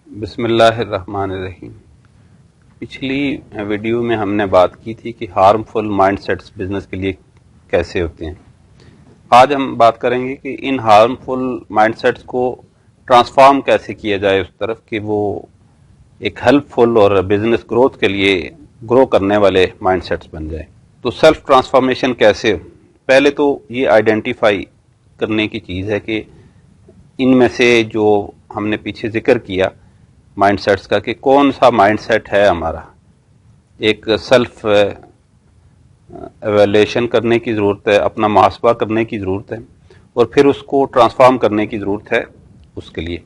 بسم اللہ الرحمن الرحیم۔ پچھلی ویڈیو میں ہم نے بات کی تھی کہ ہارمفل مائنڈ سیٹس بزنس کے لیے کیسے ہوتے ہیں۔ آج ہم بات کریں گے کہ ان ہارمفل مائنڈ سیٹس کو ٹرانسفارم کیسے کیا جائے اس طرف کہ وہ ایک ہیلپ فل اور بزنس گروتھ کے لیے گرو کرنے والے مائنڈ سیٹس بن جائیں۔ تو سیلف ٹرانسفارمیشن کیسے ہو؟ پہلے تو یہ آئیڈینٹیفائی کرنے کی چیز ہے کہ ان میں سے جو ہم نے پیچھے ذکر کیا مائنڈ سیٹس کا کہ کون سا مائنڈ سیٹ ہے ہمارا، ایک سیلف ایویلیشن کرنے کی ضرورت ہے، اپنا محاسبہ کرنے کی ضرورت ہے، اور پھر اس کو ٹرانسفارم کرنے کی ضرورت ہے اس کے لیے۔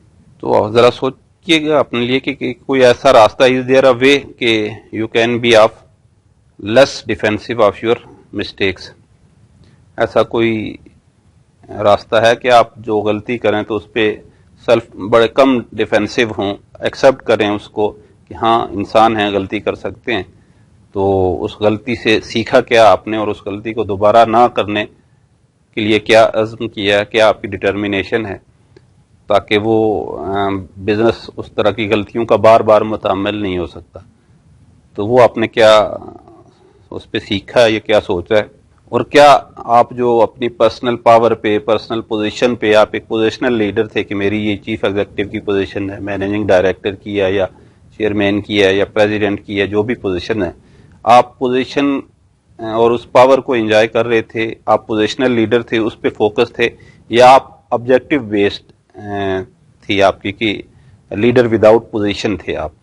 تو ذرا سوچئے گا اپنے لیے کہ کوئی ایسا راستہ از دیئر اے وے کہ you can be of less defensive of your mistakes. ایسا کوئی راستہ ہے کہ آپ جو غلطی کریں تو اس پہ سیلف بڑے کم ڈیفینسو ہوں، ایکسیپٹ کریں اس کو کہ ہاں انسان ہیں، غلطی کر سکتے ہیں، تو اس غلطی سے سیکھا کیا آپ نے اور اس غلطی کو دوبارہ نہ کرنے کے لیے کیا عزم کیا، کیا آپ کی ڈٹرمینیشن ہے تاکہ وہ بزنس اس طرح کی غلطیوں کا بار بار متحمل نہیں ہو سکتا۔ تو وہ آپ نے کیا اس پہ سیکھا ہے یا کیا سوچا ہے، اور کیا آپ جو اپنی پرسنل پاور پہ، پرسنل پوزیشن پہ، آپ ایک پوزیشنل لیڈر تھے کہ میری یہ چیف ایگزیکٹو کی پوزیشن ہے، مینیجنگ ڈائریکٹر کی ہے یا چیئرمین کی ہے یا پریزیڈنٹ کی ہے، جو بھی پوزیشن ہے، آپ پوزیشن اور اس پاور کو انجوائے کر رہے تھے، آپ پوزیشنل لیڈر تھے، اس پہ فوکس تھے، یا آپ آبجیکٹو بیسڈ تھی آپ کی کہ لیڈر وداؤٹ پوزیشن تھے آپ۔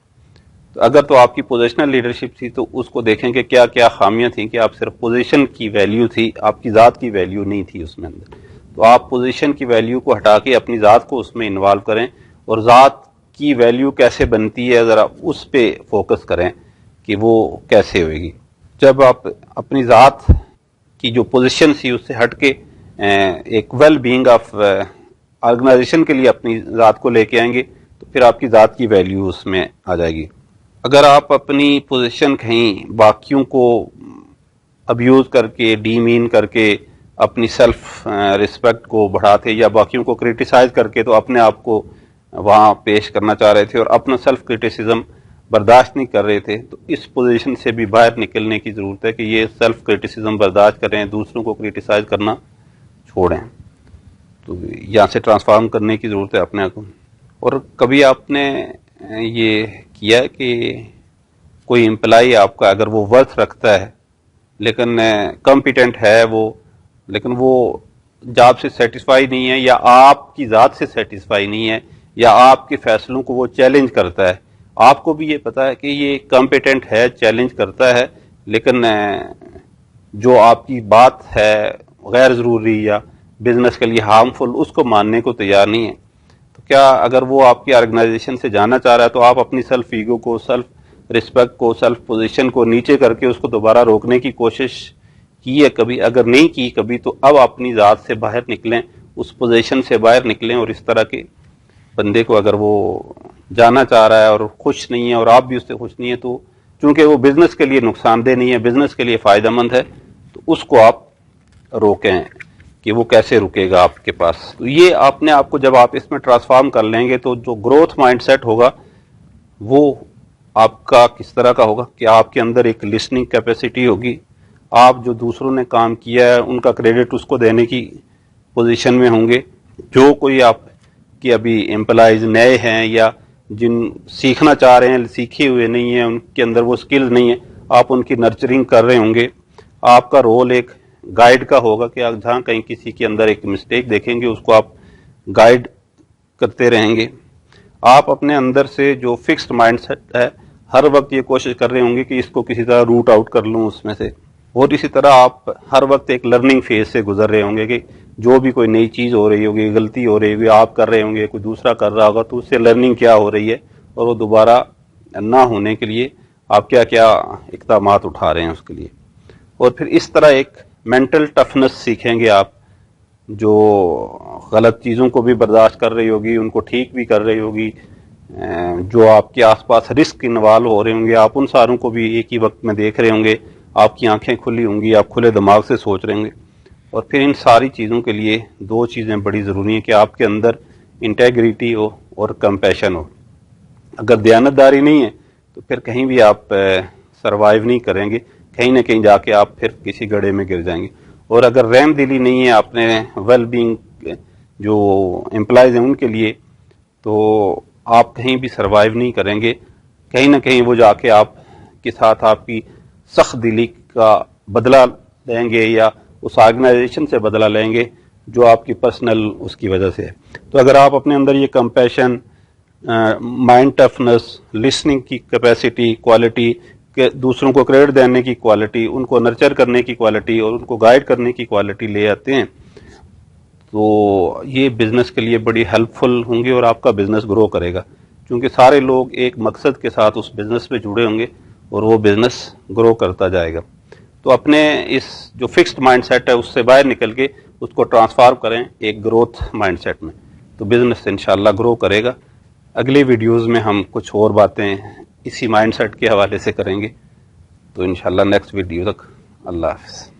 اگر تو آپ کی پوزیشنل لیڈرشپ تھی تو اس کو دیکھیں کہ کیا کیا خامیاں تھیں کہ آپ صرف پوزیشن کی ویلیو تھی، آپ کی ذات کی ویلیو نہیں تھی اس میں اندر۔ تو آپ پوزیشن کی ویلیو کو ہٹا کے اپنی ذات کو اس میں انوالو کریں، اور ذات کی ویلیو کیسے بنتی ہے ذرا اس پہ فوکس کریں کہ وہ کیسے ہوئے گی۔ جب آپ اپنی ذات کی جو پوزیشن تھی اس سے ہٹ کے ایک ویل بینگ آف آرگنائزیشن کے لیے اپنی ذات کو لے کے آئیں گے تو پھر آپ کی ذات کی ویلیو اس میں آ جائے گی۔ اگر آپ اپنی پوزیشن کہیں باقیوں کو ابیوز کر کے، ڈیمین کر کے اپنی سیلف رسپیکٹ کو بڑھاتے یا باقیوں کو کریٹیسائز کر کے تو اپنے آپ کو وہاں پیش کرنا چاہ رہے تھے اور اپنا سیلف کریٹیسزم برداشت نہیں کر رہے تھے، تو اس پوزیشن سے بھی باہر نکلنے کی ضرورت ہے کہ یہ سیلف کریٹیسزم برداشت کریں، دوسروں کو کریٹیسائز کرنا چھوڑیں۔ تو یہاں سے ٹرانسفارم کرنے کی ضرورت ہے اپنے آپ کو۔ اور کبھی آپ نے یہ کیا کہ کوئی امپلائی آپ کا اگر وہ ورتھ رکھتا ہے لیکن کمپیٹنٹ ہے وہ، لیکن وہ جاب سے سیٹسفائی نہیں ہے، یا آپ کی ذات سے سیٹسفائی نہیں ہے، یا آپ کے فیصلوں کو وہ چیلنج کرتا ہے، آپ کو بھی یہ پتا ہے کہ یہ کمپیٹنٹ ہے، چیلنج کرتا ہے، لیکن جو آپ کی بات ہے غیر ضروری یا بزنس کے لیے ہارمفل، اس کو ماننے کو تیار نہیں ہے، تو کیا اگر وہ آپ کی آرگنائزیشن سے جانا چاہ رہا ہے تو آپ اپنی سیلف ایگو کو، سیلف رسپیکٹ کو، سیلف پوزیشن کو نیچے کر کے اس کو دوبارہ روکنے کی کوشش کی ہے کبھی؟ اگر نہیں کی کبھی تو اب اپنی ذات سے باہر نکلیں، اس پوزیشن سے باہر نکلیں، اور اس طرح کے بندے کو اگر وہ جانا چاہ رہا ہے اور خوش نہیں ہے اور آپ بھی اس سے خوش نہیں ہے، تو چونکہ وہ بزنس کے لیے نقصان دہ نہیں ہے، بزنس کے لیے فائدہ مند ہے، تو اس کو آپ روکیں کہ وہ کیسے رکے گا آپ کے پاس۔ تو یہ اپنے آپ کو جب آپ اس میں ٹرانسفارم کر لیں گے تو جو گروتھ مائنڈ سیٹ ہوگا وہ آپ کا کس طرح کا ہوگا کہ آپ کے اندر ایک لسننگ کیپیسٹی ہوگی، آپ جو دوسروں نے کام کیا ہے ان کا کریڈٹ اس کو دینے کی پوزیشن میں ہوں گے، جو کوئی آپ کے ابھی امپلائیز نئے ہیں یا جن سیکھنا چاہ رہے ہیں، سیکھے ہوئے نہیں ہیں، ان کے اندر وہ سکل نہیں ہے، آپ ان کی نرچرنگ کر رہے ہوں گے۔ آپ کا رول ایک گائیڈ کا ہوگا کہ آپ جہاں کہیں کسی کے اندر ایک مسٹیک دیکھیں گے اس کو آپ گائیڈ کرتے رہیں گے۔ آپ اپنے اندر سے جو فکسڈ مائنڈ سیٹ ہے ہر وقت یہ کوشش کر رہے ہوں گے کہ اس کو کسی طرح روٹ آؤٹ کر لوں اس میں سے، اور اسی طرح آپ ہر وقت ایک لرننگ فیز سے گزر رہے ہوں گے کہ جو بھی کوئی نئی چیز ہو رہی ہوگی، غلطی ہو رہی ہوگی، آپ کر رہے ہوں گے، کوئی دوسرا کر رہا ہوگا، تو اس سے لرننگ کیا ہو رہی ہے اور وہ دوبارہ نہ ہونے کے لیے آپ کیا کیا اقدامات اٹھا رہے ہیں اس کے لیے۔ اور پھر اس طرح ایک مینٹل ٹفنس سیکھیں گے آپ، جو غلط چیزوں کو بھی برداشت کر رہی ہوگی، ان کو ٹھیک بھی کر رہی ہوگی، جو آپ کے آس پاس رسک انوالو ہو رہے ہوں گے آپ ان ساروں کو بھی ایک ہی وقت میں دیکھ رہے ہوں گے، آپ کی آنکھیں کھلی ہوں گی، آپ کھلے دماغ سے سوچ رہے ہوں گے۔ اور پھر ان ساری چیزوں کے لیے دو چیزیں بڑی ضروری ہیں کہ آپ کے اندر انٹیگریٹی ہو اور کمپیشن ہو۔ اگر دیانتداری نہیں ہے تو پھر کہیں بھی آپ سروائیو نہیں کریں گے، کہیں نہ کہیں جا کے آپ پھر کسی گڑھے میں گر جائیں گے. اور اگر رحم دلی نہیں ہے آپ نے ویل بینگ جو امپلائیز ہیں ان کے لیے، تو آپ کہیں بھی سروائیو نہیں کریں گے. کہیں نہ کہیں وہ جا کے آپ کے ساتھ آپ کی سخت دلی کا بدلہ لیں گے، یا اس آرگنائزیشن سے بدلہ لیں گے جو آپ کی پرسنل اس کی وجہ سے ہے. تو اگر آپ اپنے اندر یہ کمپیشن، مائنڈ ٹفنس، لسننگ کی کیپیسٹی، کوالٹی، دوسروں کو کریڈٹ دینے کی کوالٹی، ان کو نرچر کرنے کی کوالٹی اور ان کو گائیڈ کرنے کی کوالٹی لے آتے ہیں، تو یہ بزنس کے لیے بڑی ہیلپ فل ہوں گے اور آپ کا بزنس گرو کرے گا، کیونکہ سارے لوگ ایک مقصد کے ساتھ اس بزنس میں جڑے ہوں گے اور وہ بزنس گرو کرتا جائے گا. تو اپنے اس جو فکسڈ مائنڈ سیٹ ہے اس سے باہر نکل کے اس کو ٹرانسفارم کریں ایک گروتھ مائنڈ سیٹ میں، تو بزنس انشاءاللہ گرو کرے گا. اگلی ویڈیوز میں ہم کچھ اور باتیں اسی مائنڈ سیٹ کے حوالے سے کریں گے. تو انشاءاللہ نیکسٹ ویڈیو تک اللہ حافظ.